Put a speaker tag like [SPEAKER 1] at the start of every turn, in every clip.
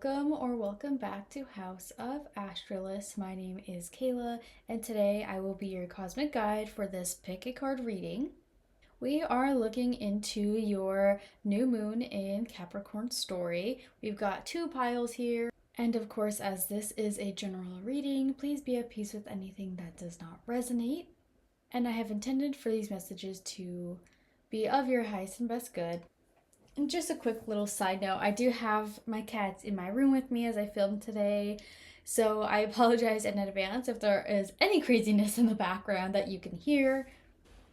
[SPEAKER 1] Welcome or welcome back to House of Astralis. My name is Kayla, and today I will be your cosmic guide for this pick a card reading. We are looking into your new moon in Capricorn story. We've got two piles here, and of course, as this is a general reading, please be at peace with anything that does not resonate. And I have intended for these messages to be of your highest and best good. And just a quick little side note, I do have my cats in my room with me as I film today, so I apologize in advance if there is any craziness in the background that you can hear.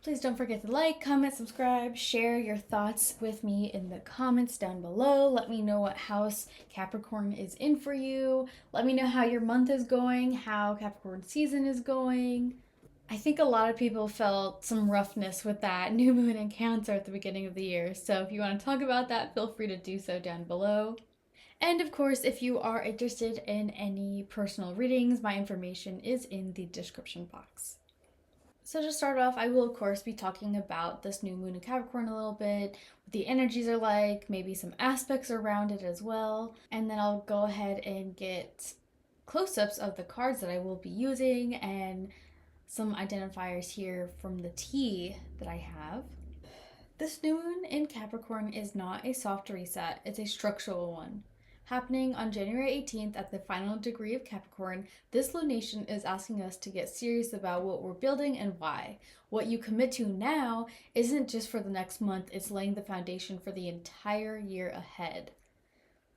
[SPEAKER 1] Please don't forget to like, comment, subscribe, share your thoughts with me in the comments down below. Let me know what house Capricorn is in for you. Let me know how your month is going, how Capricorn season is going. I think a lot of people felt some roughness with that new moon in Cancer at the beginning of the year. So if you want to talk about that, feel free to do so down below. And of course, if you are interested in any personal readings, my information is in the description box. So to start off, I will of course be talking about this new moon in Capricorn a little bit, what the energies are like, maybe some aspects around it as well. And then I'll go ahead and get close-ups of the cards that I will be using and some identifiers here from the tea that I have. This new moon in Capricorn is not a soft reset, it's a structural one. Happening on January 18th at the final degree of Capricorn, this lunation is asking us to get serious about what we're building and why. What you commit to now isn't just for the next month, it's laying the foundation for the entire year ahead.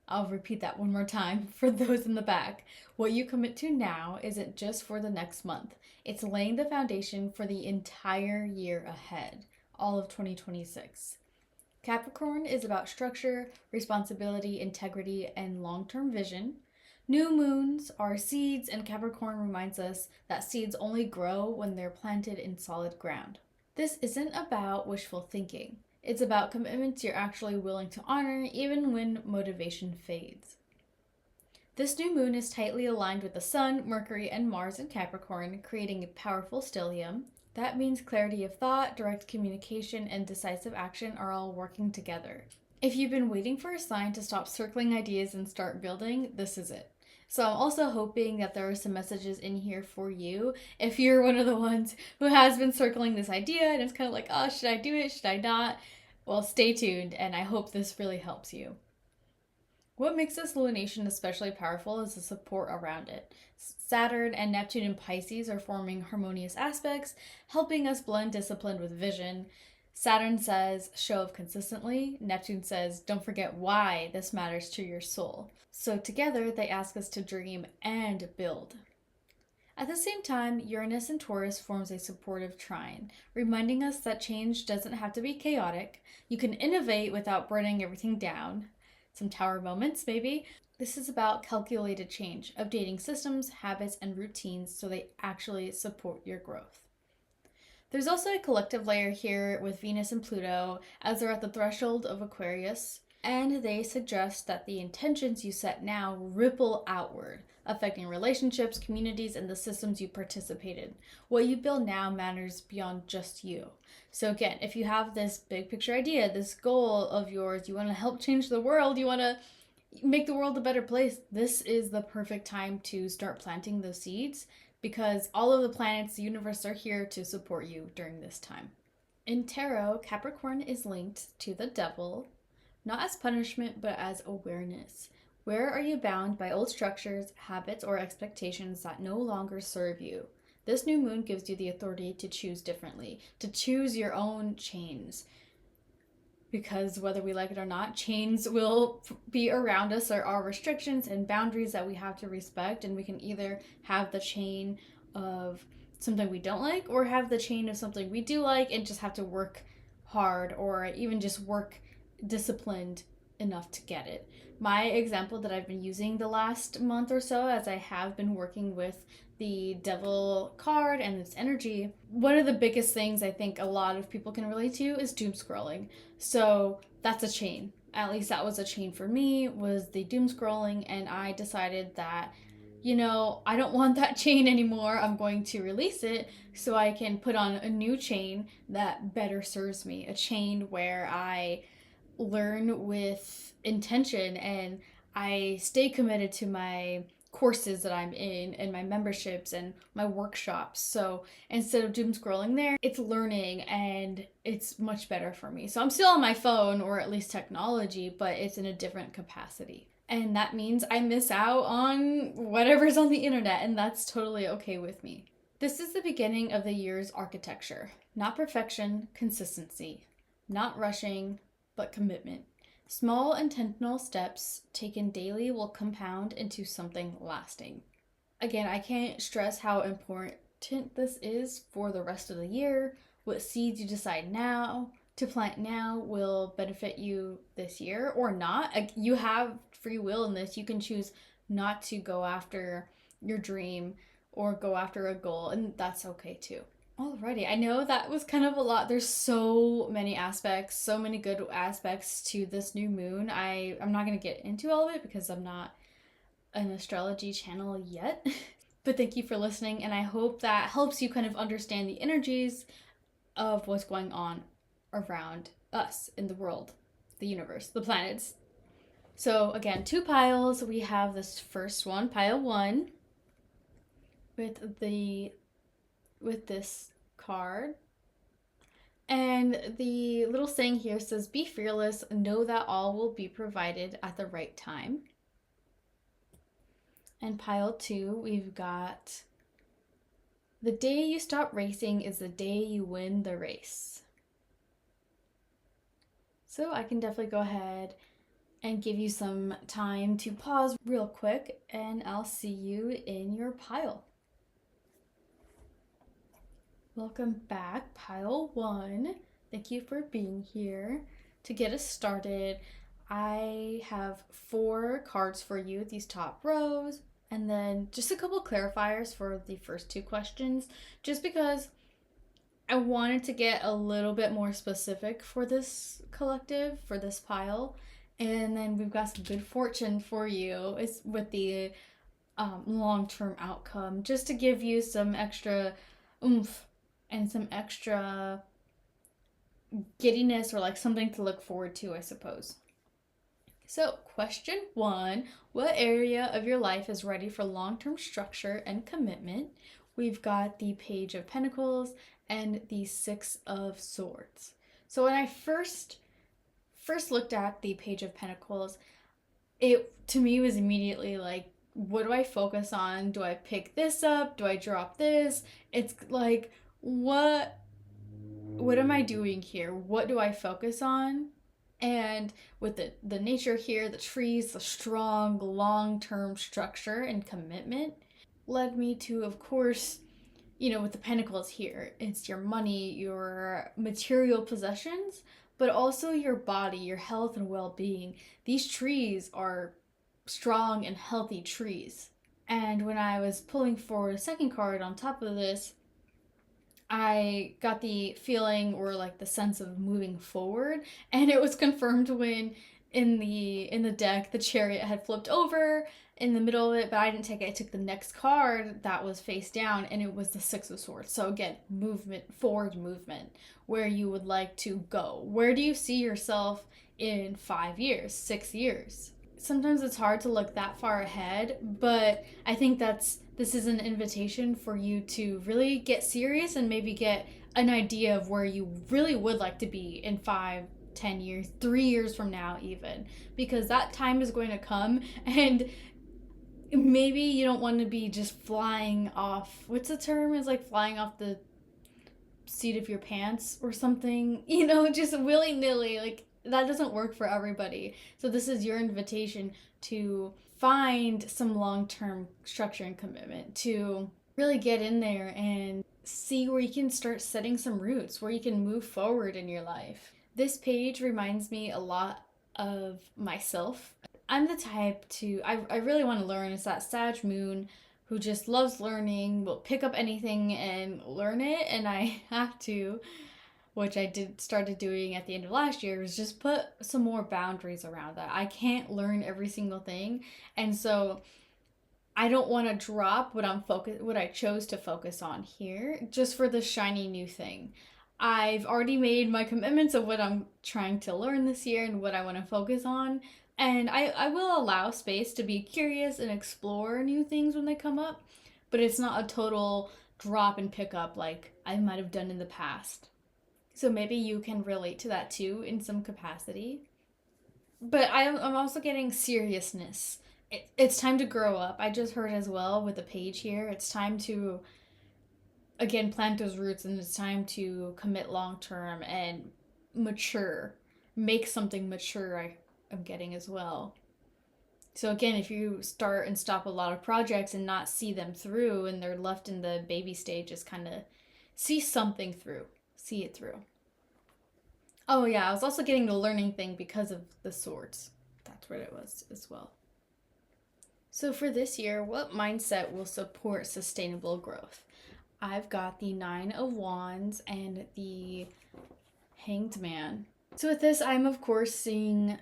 [SPEAKER 1] I'll repeat that one more time for those in the back. What you commit to now isn't just for the next month. It's laying the foundation for the entire year ahead, all of 2026. Capricorn is about structure, responsibility, integrity, and long-term vision. New moons are seeds, and Capricorn reminds us that seeds only grow when they're planted in solid ground. This isn't about wishful thinking. It's about commitments you're actually willing to honor even when motivation fades. This new moon is tightly aligned with the Sun, Mercury, and Mars in Capricorn, creating a powerful stellium. That means clarity of thought, direct communication, and decisive action are all working together. If you've been waiting for a sign to stop circling ideas and start building, this is it. So I'm also hoping that there are some messages in here for you. If you're one of the ones who has been circling this idea and it's kind of like, oh, should I do it? Should I not? Well, stay tuned, and I hope this really helps you. What makes this lunation especially powerful is the support around it. Saturn and Neptune in Pisces are forming harmonious aspects, helping us blend discipline with vision. Saturn says, show up consistently. Neptune says, don't forget why this matters to your soul. So together, they ask us to dream and build. At the same time, Uranus and Taurus forms a supportive trine, reminding us that change doesn't have to be chaotic. You can innovate without burning everything down. Some tower moments, maybe. This is about calculated change, updating systems, habits, and routines so they actually support your growth. There's also a collective layer here with Venus and Pluto as they're at the threshold of Aquarius, and they suggest that the intentions you set now ripple outward, affecting relationships, communities, and the systems you participate in. What you build now matters beyond just you. So again, if you have this big picture idea, this goal of yours, you want to help change the world, you want to make the world a better place, this is the perfect time to start planting those seeds because all of the planets, the universe are here to support you during this time. In tarot, Capricorn is linked to the devil, not as punishment, but as awareness. Where are you bound by old structures, habits, or expectations that no longer serve you? This new moon gives you the authority to choose differently, to choose your own chains. Because whether we like it or not, chains will be around us. There are restrictions and boundaries that we have to respect, and we can either have the chain of something we don't like or have the chain of something we do like and just have to work hard or even just work disciplined enough to get it. My example that I've been using the last month or so as I have been working with the devil card and its energy, one of the biggest things I think a lot of people can relate to is doom scrolling. So that's a chain. At least that was a chain for me, was the doom scrolling, and I decided that, I don't want that chain anymore. I'm going to release it so I can put on a new chain that better serves me. A chain where I learn with intention and I stay committed to my courses that I'm in and my memberships and my workshops. So instead of doom scrolling there, it's learning and it's much better for me. So I'm still on my phone or at least technology, but it's in a different capacity. And that means I miss out on whatever's on the internet, and that's totally okay with me. This is the beginning of the year's architecture. Not perfection, consistency. Not rushing, but commitment. Small intentional steps taken daily will compound into something lasting. Again, I can't stress how important this is for the rest of the year. What seeds you decide now to plant now will benefit you this year or not. You have free will in this. You can choose not to go after your dream or go after a goal, and that's okay too. Alrighty, I know that was kind of a lot. There's so many aspects, so many good aspects to this new moon. I'm not going to get into all of it because I'm not an astrology channel yet. But thank you for listening, and I hope that helps you kind of understand the energies of what's going on around us in the world, the universe, the planets. So again, 2 piles. We have this first one, pile 1, with this card. And the little saying here says, be fearless, know that all will be provided at the right time. And pile 2, we've got, the day you stop racing is the day you win the race. So I can definitely go ahead and give you some time to pause real quick, and I'll see you in your pile. Welcome back, pile 1. Thank you for being here. To get us started, I have 4 cards for you, these top rows, and then just a couple clarifiers for the first 2 questions, just because I wanted to get a little bit more specific for this collective, for this pile. And then we've got some good fortune for you. It's with the long-term outcome, just to give you some extra oomph and some extra giddiness, or like something to look forward to, I suppose. So, question 1, what area of your life is ready for long-term structure and commitment? We've got the Page of Pentacles and the 6 of Swords. So when I first looked at the Page of Pentacles, it to me was immediately like, what do I focus on? Do I pick this up? Do I drop this? It's like, what am I doing here? What do I focus on? And with the nature here, the trees, the strong long-term structure and commitment led me to, of course, with the pentacles here, it's your money, your material possessions, but also your body, your health and well-being. These trees are strong and healthy trees. And when I was pulling for a second card on top of this, I got the feeling, or like the sense of moving forward, and it was confirmed when in the deck the Chariot had flipped over in the middle of it, but I didn't take it. I took the next card that was face down, and it was the 6 of Swords. So again, movement, forward movement, where you would like to go. Where do you see yourself in 5 years, 6 years? Sometimes it's hard to look that far ahead, but I think this is an invitation for you to really get serious and maybe get an idea of where you really would like to be in 5, 10 years, 3 years from now even, because that time is going to come, and maybe you don't want to be just flying off, what's the term? It's like flying off the seat of your pants or something, just willy-nilly. Like, that doesn't work for everybody. So this is your invitation to find some long-term structure and commitment, to really get in there and see where you can start setting some roots, where you can move forward in your life. This page reminds me a lot of myself. I'm the type I really want to learn. It's that Sag moon who just loves learning, will pick up anything and learn it, and I have to, which I started doing at the end of last year, was just put some more boundaries around that. I can't learn every single thing, and so I don't want to drop what I chose to focus on here just for the shiny new thing. I've already made my commitments of what I'm trying to learn this year and what I want to focus on, And I will allow space to be curious and explore new things when they come up, but it's not a total drop and pick up like I might have done in the past. So maybe you can relate to that too in some capacity. But I'm also getting seriousness. It's time to grow up. I just heard as well with the page here, it's time to, again, plant those roots, and it's time to commit long term and mature. Make something mature, I'm getting as well. So again, if you start and stop a lot of projects and not see them through and they're left in the baby stage, just kind of see something through. See it through. Oh yeah, I was also getting the learning thing because of the swords. That's what it was as well. So for this year, what mindset will support sustainable growth? I've got the Nine of Wands and the Hanged Man. So with this, I'm of course seeing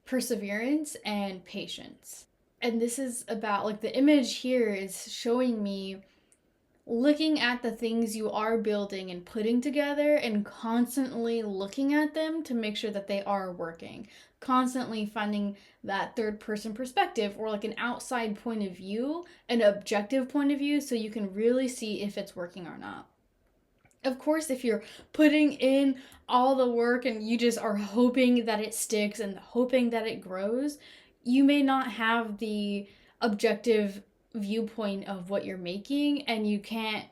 [SPEAKER 1] perseverance and patience. And this is about, like, the image here is showing me looking at the things you are building and putting together and constantly looking at them to make sure that they are working. Constantly finding that third person perspective or like an outside point of view, an objective point of view, so you can really see if it's working or not. Of course, if you're putting in all the work and you just are hoping that it sticks and hoping that it grows, you may not have the objective viewpoint of what you're making, and you can't,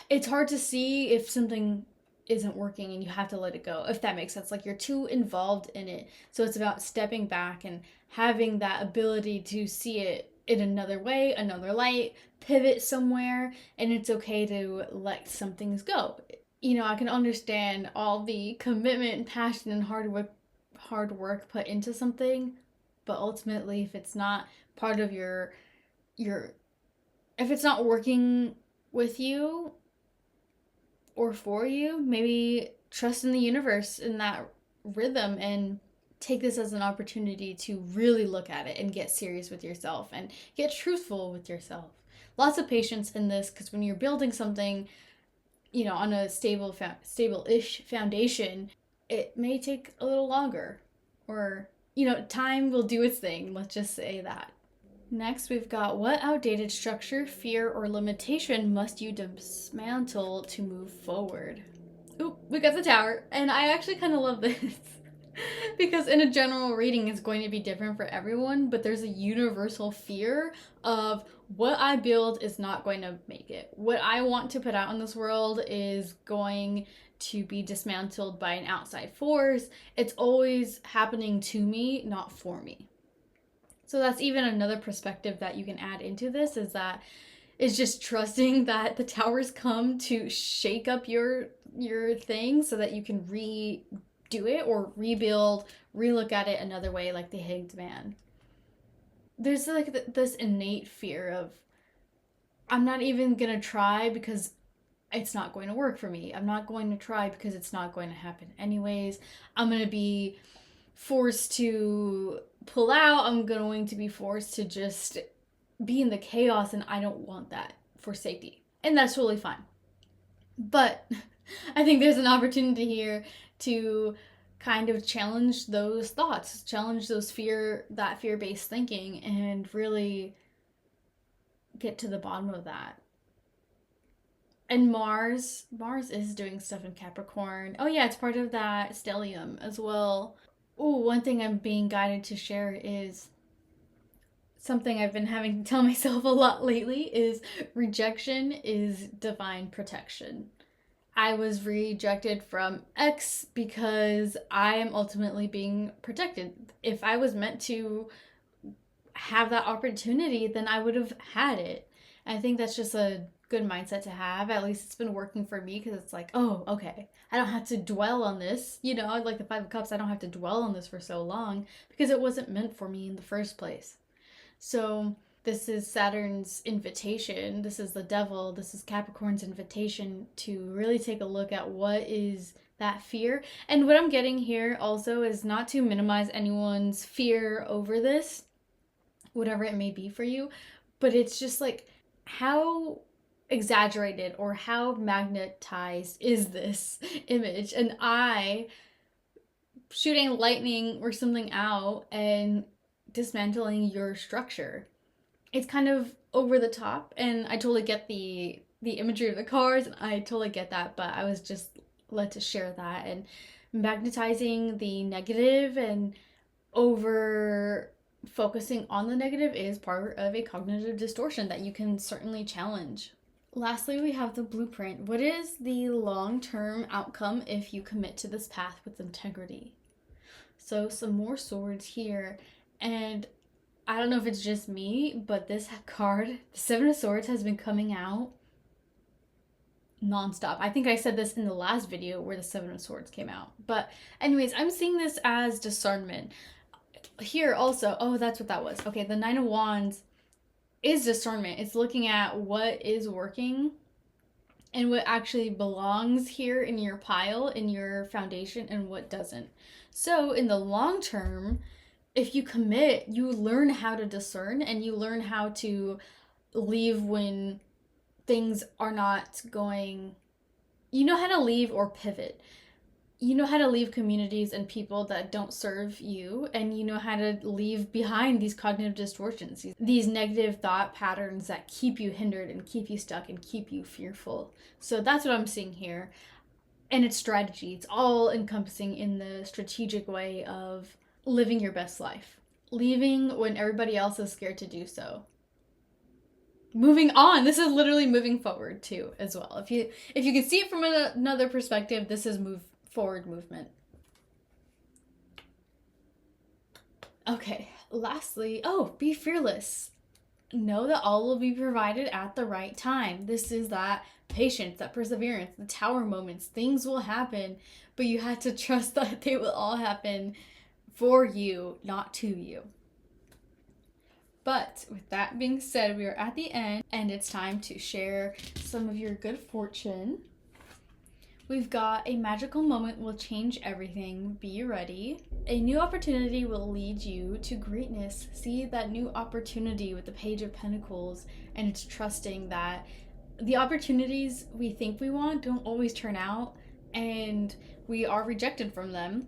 [SPEAKER 1] it's hard to see if something isn't working and you have to let it go, if that makes sense. Like, you're too involved in it. So it's about stepping back and having that ability to see it in another way, another light, pivot somewhere, and it's okay to let some things go. You know, I can understand all the commitment and passion and hard work put into something, but ultimately if it's not part of your if it's not working with you or for you, maybe trust in the universe in that rhythm and take this as an opportunity to really look at it and get serious with yourself and get truthful with yourself. Lots of patience in this, because when you're building something, you know, on a stable-ish foundation, it may take a little longer, or, you know, time will do its thing. Let's just say that. Next, we've got, what outdated structure, fear, or limitation must you dismantle to move forward? Ooh, we got the Tower, and I actually kind of love this. Because in a general reading, it's going to be different for everyone, but there's a universal fear of what I build is not going to make it. What I want to put out in this world is going to be dismantled by an outside force. It's always happening to me, not for me. So that's even another perspective that you can add into this, is that it's just trusting that the towers come to shake up your thing so that you can redo it or rebuild, relook at it another way, like the Hanged Man. There's like this innate fear of, I'm not even gonna try because it's not going to work for me. I'm not going to try because it's not going to happen anyways. I'm gonna be forced to pull out. I'm going to be forced to just be in the chaos, and I don't want that for safety. And that's totally fine. But I think there's an opportunity here to kind of challenge those thoughts, challenge that fear-based thinking, and really get to the bottom of that. And Mars is doing stuff in Capricorn. Oh yeah, it's part of that stellium as well. Oh, one thing I'm being guided to share is something I've been having to tell myself a lot lately, is rejection is divine protection. I was rejected from X because I am ultimately being protected. If I was meant to have that opportunity, then I would have had it. I think that's just a good mindset to have. At least it's been working for me, because it's like, oh, okay, I don't have to dwell on this. You know, like the Five of Cups, I don't have to dwell on this for so long because it wasn't meant for me in the first place. So this is Saturn's invitation. This is the devil. This is Capricorn's invitation to really take a look at what is that fear. And what I'm getting here also is not to minimize anyone's fear over this, whatever it may be for you, but it's just like, how exaggerated or how magnetized is this image? And I shooting lightning or something out and dismantling your structure. It's kind of over the top, and I totally get the imagery of the cars, and I totally get that, but I was just led to share that. And magnetizing the negative and over focusing on the negative is part of a cognitive distortion that you can certainly challenge. Lastly, we have the blueprint. What is the long-term outcome if you commit to this path with integrity? So some more swords here, and I don't know if it's just me, but this card, the Seven of Swords, has been coming out nonstop. I think I said this in the last video where the Seven of Swords came out. But anyways, I'm seeing this as discernment. Here also, oh, that's what that was. Okay, the Nine of Wands is discernment. It's looking at what is working and what actually belongs here in your pile, in your foundation, and what doesn't. So in the long term, if you commit, you learn how to discern, and you learn how to leave when things are not going, you know how to leave or pivot. You know how to leave communities and people that don't serve you, and you know how to leave behind these cognitive distortions, these negative thought patterns that keep you hindered and keep you stuck and keep you fearful. So that's what I'm seeing here. And it's strategy. It's all encompassing in the strategic way of living your best life, leaving when everybody else is scared to do so. Moving on. This is literally moving forward too, as well. If you can see it from another perspective, this is forward movement. Okay, lastly, be fearless. Know that all will be provided at the right time. This is that patience, that perseverance, the tower moments. Things will happen, but you have to trust that they will all happen for you, not to you. But with that being said, we are at the end, and it's time to share some of your good fortune. We've got a magical moment will change everything. Be ready. A new opportunity will lead you to greatness. See that new opportunity with the Page of Pentacles, and it's trusting that the opportunities we think we want don't always turn out, and we are rejected from them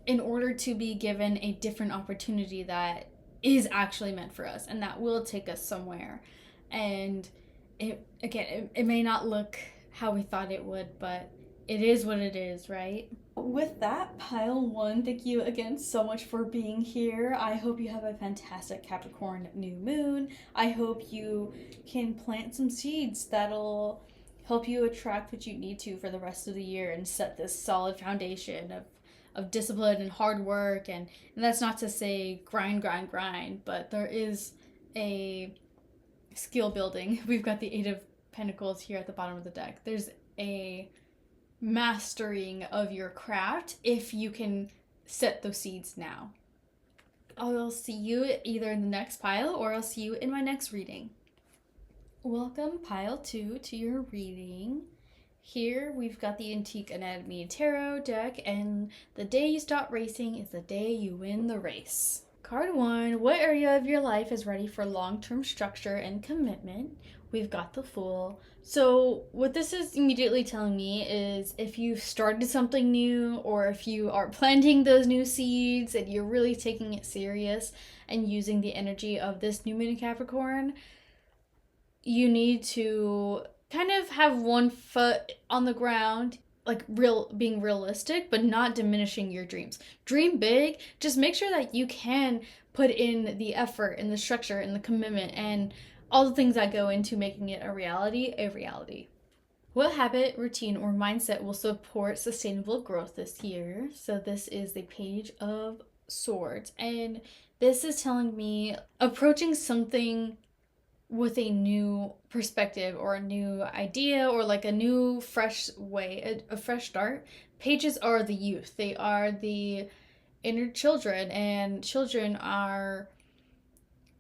[SPEAKER 1] in order to be given a different opportunity that is actually meant for us and that will take us somewhere. And it may not look how we thought it would, but it is what it is, right? With that, pile one, thank you again so much for being here. I hope you have a fantastic Capricorn new moon. I hope you can plant some seeds that'll help you attract what you need to for the rest of the year and set this solid foundation of discipline and hard work. And that's not to say grind, but there is a skill building. We've got the Eight of Pentacles here at the bottom of the deck. There's a mastering of your craft if you can set those seeds now. I'll see you either in the next pile or I'll see you in my next reading. Welcome, pile 2, to your reading. Here we've got the Antique Anatomy Tarot deck, and the day you stop racing is the day you win the race. Card 1, what area of your life is ready for long-term structure and commitment? We've got the Fool. So what this is immediately telling me is if you've started something new, or if you are planting those new seeds and you're really taking it serious and using the energy of this new moon in Capricorn, you need to kind of have one foot on the ground, like being realistic, but not diminishing your dreams. Dream big, just make sure that you can put in the effort and the structure and the commitment and all the things that go into making it a reality. What habit, routine, or mindset will support sustainable growth this year? So this is the Page of Swords, and this is telling me approaching something with a new perspective or a new idea or like a new fresh way, a fresh start. Pages are the youth. They are the inner children, and children are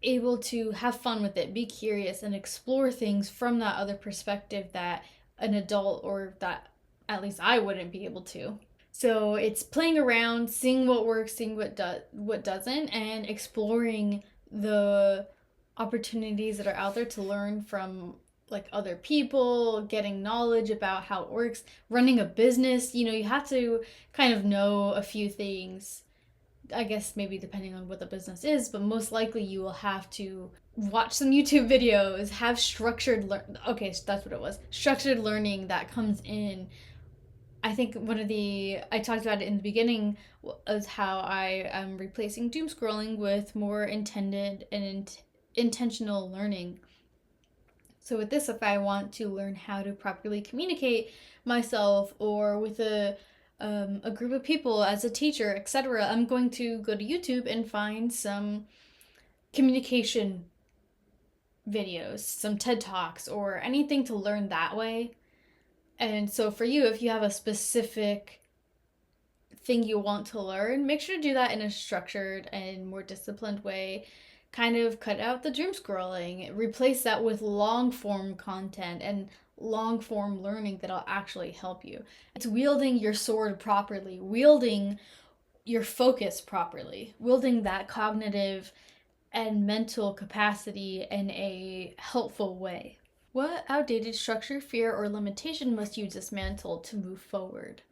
[SPEAKER 1] able to have fun with it, be curious, and explore things from that other perspective that an adult, or that at least I wouldn't be able to. So it's playing around, seeing what works, seeing what doesn't, and exploring the opportunities that are out there to learn from like other people, getting knowledge about how it works, running a business. You have to kind of know a few things. I guess maybe depending on what the business is, but most likely you will have to watch some YouTube videos, have okay, so that's what it was. Structured learning that comes in. I think I talked about it in the beginning is how I am replacing doom scrolling with more intended and intentional learning. So with this, if I want to learn how to properly communicate myself or with a group of people as a teacher, etc., I'm going to go to YouTube and find some communication videos, some TED Talks, or anything to learn that way. And so for you, if you have a specific thing you want to learn, make sure to do that in a structured and more disciplined way. Kind of cut out the doom scrolling, replace that with long form content and long form learning that'll actually help you. It's wielding your sword properly, wielding your focus properly, wielding that cognitive and mental capacity in a helpful way. What outdated structure, fear, or limitation must you dismantle to move forward?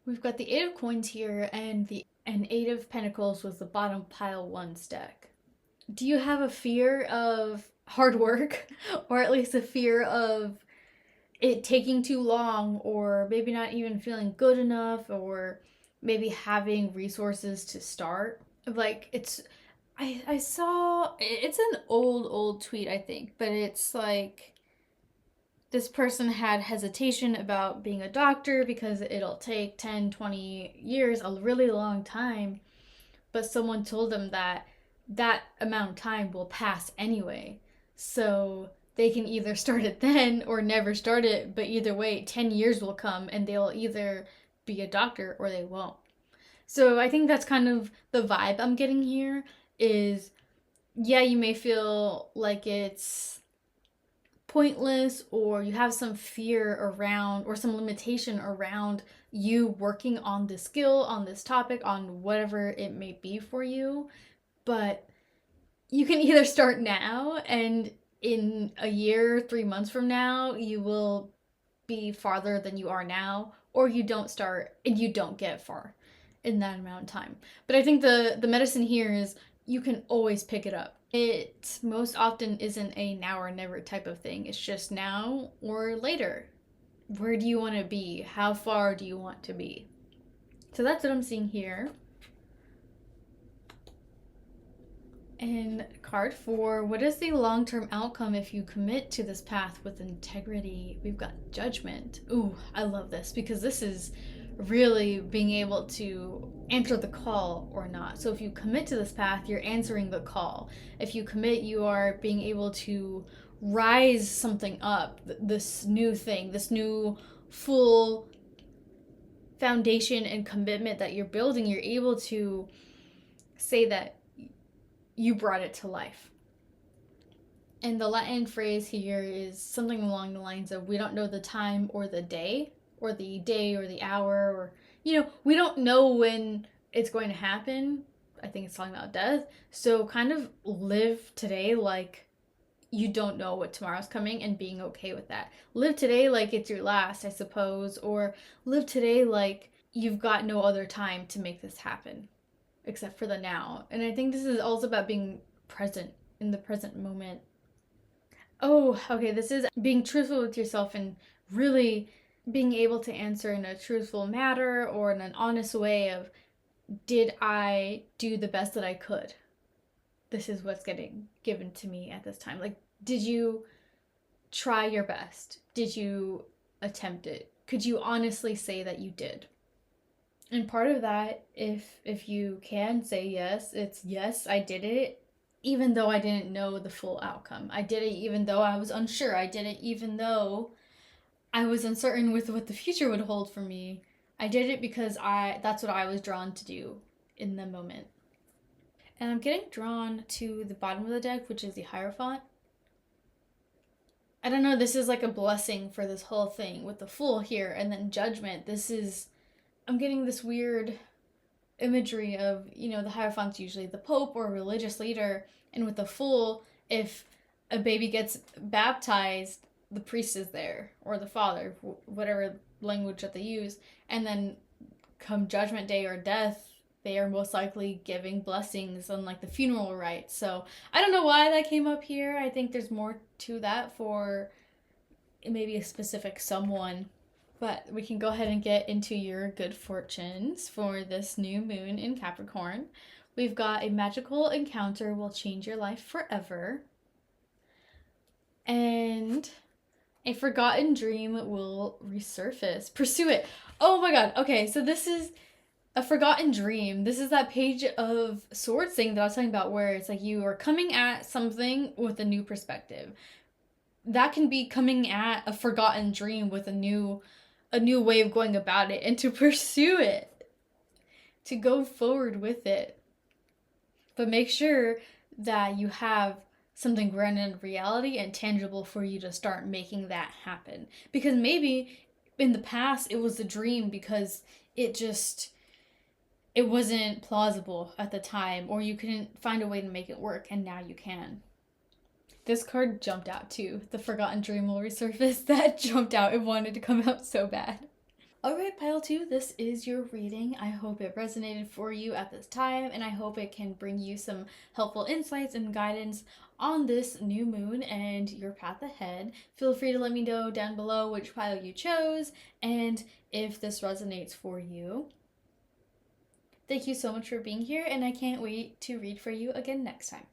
[SPEAKER 1] We've got the Eight of Coins here and the Eight of Pentacles with the bottom pile one stack. Do you have a fear of hard work, or at least a fear of it taking too long, or maybe not even feeling good enough, or maybe having resources to start? Like I saw it's an old tweet, I think, but it's like this person had hesitation about being a doctor because it'll take 10, 20 years, a really long time, but someone told them that that amount of time will pass anyway. So they can either start it then or never start it, but either way, 10 years will come and they'll either be a doctor or they won't. So I think that's kind of the vibe I'm getting here is yeah, you may feel like it's pointless or you have some fear around or some limitation around you working on this skill, on this topic, on whatever it may be for you. But you can either start now and in a year, 3 months from now, you will be farther than you are now, or you don't start and you don't get far in that amount of time. But I think the medicine here is you can always pick it up. It most often isn't a now or never type of thing. It's just now or later. Where do you want to be? How far do you want to be? So that's what I'm seeing here. And card 4, what is the long-term outcome if you commit to this path with integrity? We've got judgment. Ooh, I love this because this is really being able to answer the call or not. So if you commit to this path, you're answering the call. If you commit, you are being able to rise something up, this new thing, this new full foundation and commitment that you're building. You're able to say that you brought it to life. And the Latin phrase here is something along the lines of we don't know the time or the day or the hour or we don't know when it's going to happen. I think it's talking about death. So kind of live today like you don't know what tomorrow's coming and being okay with that. Live today like it's your last, I suppose, or live today like you've got no other time to make this happen except for the now. And I think this is also about being present in the present moment. Oh, okay, this is being truthful with yourself and really being able to answer in a truthful manner or in an honest way of, did I do the best that I could? This is what's getting given to me at this time. Like, did you try your best? Did you attempt it? Could you honestly say that you did? And part of that, if you can say yes, it's yes, I did it, even though I didn't know the full outcome. I did it even though I was unsure. I did it even though I was uncertain with what the future would hold for me. I did it because that's what I was drawn to do in the moment. And I'm getting drawn to the bottom of the deck, which is the Hierophant. I don't know, this is like a blessing for this whole thing with the Fool here and then Judgment. I'm getting this weird imagery of, the Hierophant's usually the Pope or a religious leader. And with the Fool, if a baby gets baptized, the priest is there, or the father, whatever language that they use, and then come judgment day or death, they are most likely giving blessings on like the funeral rites. So I don't know why that came up here. I think there's more to that for maybe a specific someone. But we can go ahead and get into your good fortunes for this new moon in Capricorn. We've got a magical encounter will change your life forever. And a forgotten dream will resurface. Pursue it. Oh my god. Okay, so this is a forgotten dream. This is that page of swords thing that I was talking about where it's like you are coming at something with a new perspective. That can be coming at a forgotten dream with a new way of going about it and to pursue it. To go forward with it. But make sure that you have something grounded in reality and tangible for you to start making that happen. Because maybe in the past it was a dream because it wasn't plausible at the time, or you couldn't find a way to make it work, and now you can. This card jumped out too. The forgotten dream will resurface. That jumped out. It wanted to come out so bad. Alright, pile 2, this is your reading. I hope it resonated for you at this time, and I hope it can bring you some helpful insights and guidance on this new moon and your path ahead. Feel free to let me know down below which pile you chose and if this resonates for you. Thank you so much for being here, and I can't wait to read for you again next time.